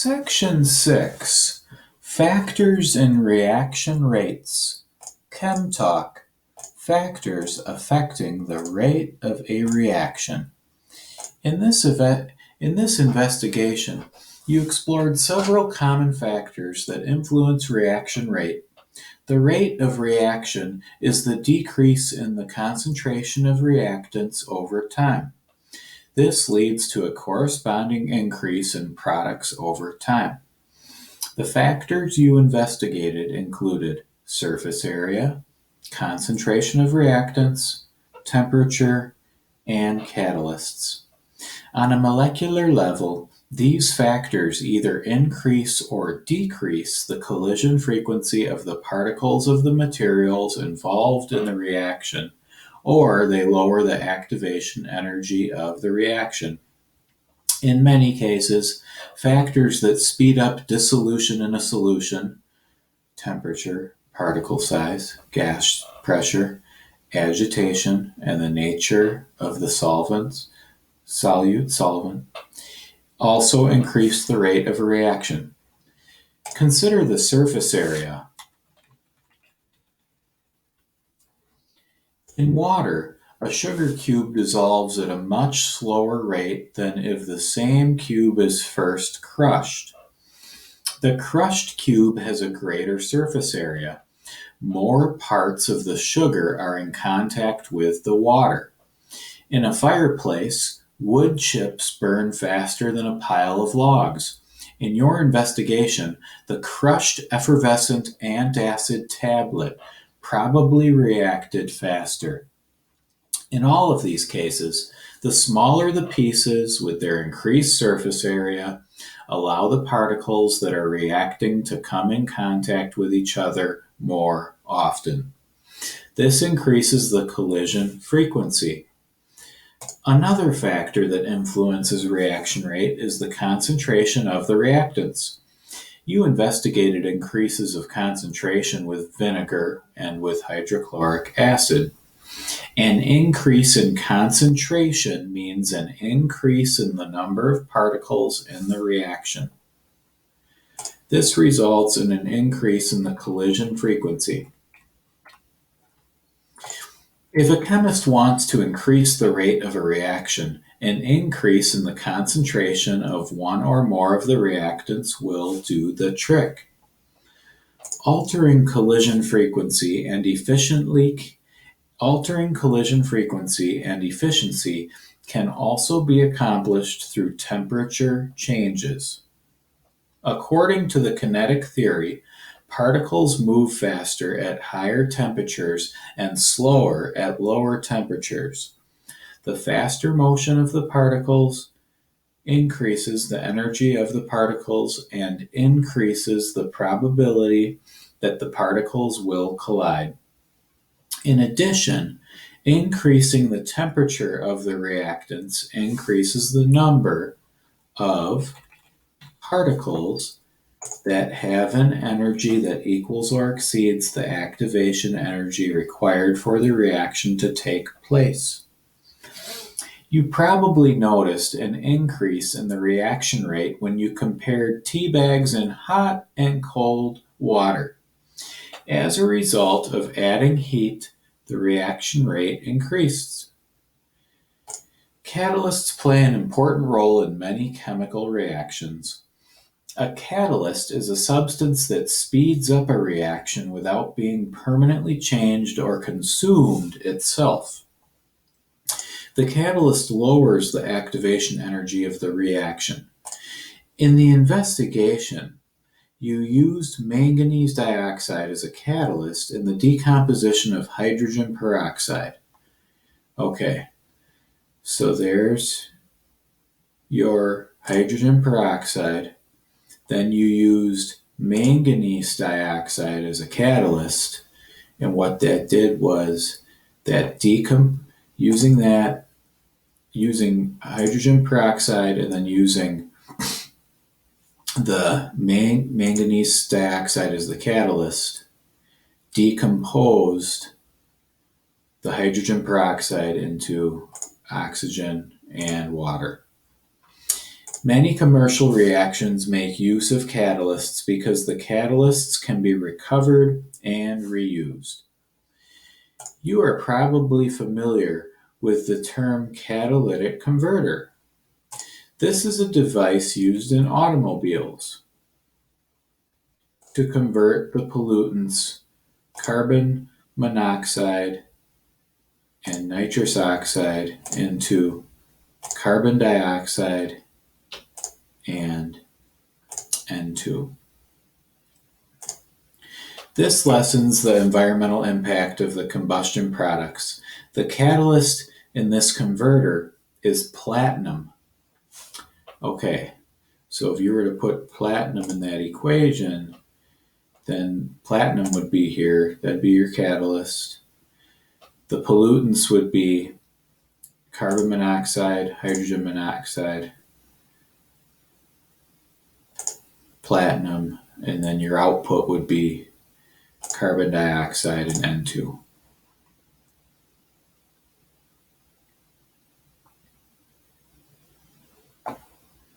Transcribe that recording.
Section 6, Factors in Reaction Rates. Chem Talk, Factors Affecting the Rate of a Reaction. In this investigation, you explored several common factors that influence reaction rate. The rate of reaction is the decrease in the concentration of reactants over time. This leads to a corresponding increase in products over time. The factors you investigated included surface area, concentration of reactants, temperature, and catalysts. On a molecular level, these factors either increase or decrease the collision frequency of the particles of the materials involved in the reaction, or they lower the activation energy of the reaction. In many cases, factors that speed up dissolution in a solution, temperature, particle size, gas pressure, agitation, and the nature of the solute, also increase the rate of a reaction. Consider the surface area. In water, a sugar cube dissolves at a much slower rate than if the same cube is first crushed. The crushed cube has a greater surface area. More parts of the sugar are in contact with the water. In a fireplace, wood chips burn faster than a pile of logs. In your investigation, the crushed effervescent antacid tablet probably reacted faster. In all of these cases, the smaller the pieces with their increased surface area allow the particles that are reacting to come in contact with each other more often. This increases the collision frequency. Another factor that influences reaction rate is the concentration of the reactants. You investigated increases of concentration with vinegar and with hydrochloric acid. An increase in concentration means an increase in the number of particles in the reaction. This results in an increase in the collision frequency. If a chemist wants to increase the rate of a reaction, an increase in the concentration of one or more of the reactants will do the trick. Altering collision frequency and efficiency can also be accomplished through temperature changes. According to the kinetic theory, particles move faster at higher temperatures and slower at lower temperatures. The faster motion of the particles increases the energy of the particles and increases the probability that the particles will collide. In addition, increasing the temperature of the reactants increases the number of particles that have an energy that equals or exceeds the activation energy required for the reaction to take place. You probably noticed an increase in the reaction rate when you compared tea bags in hot and cold water. As a result of adding heat, the reaction rate increased. Catalysts play an important role in many chemical reactions. A catalyst is a substance that speeds up a reaction without being permanently changed or consumed itself. The catalyst lowers the activation energy of the reaction. In the investigation, you used manganese dioxide as a catalyst in the decomposition of hydrogen peroxide. Okay, so there's your hydrogen peroxide. Then you used manganese dioxide as a catalyst, and what that did was that using hydrogen peroxide and then using the manganese dioxide as the catalyst, decomposed the hydrogen peroxide into oxygen and water. Many commercial reactions make use of catalysts because the catalysts can be recovered and reused. You are probably familiar with the term catalytic converter. This is a device used in automobiles to convert the pollutants carbon monoxide and nitrous oxide into carbon dioxide and N2. This lessens the environmental impact of the combustion products. The catalyst in this converter is platinum. Okay, so if you were to put platinum in that equation, then platinum would be here. That'd be your catalyst. The pollutants would be carbon monoxide, hydrogen monoxide, platinum, and then your output would be carbon dioxide and N2.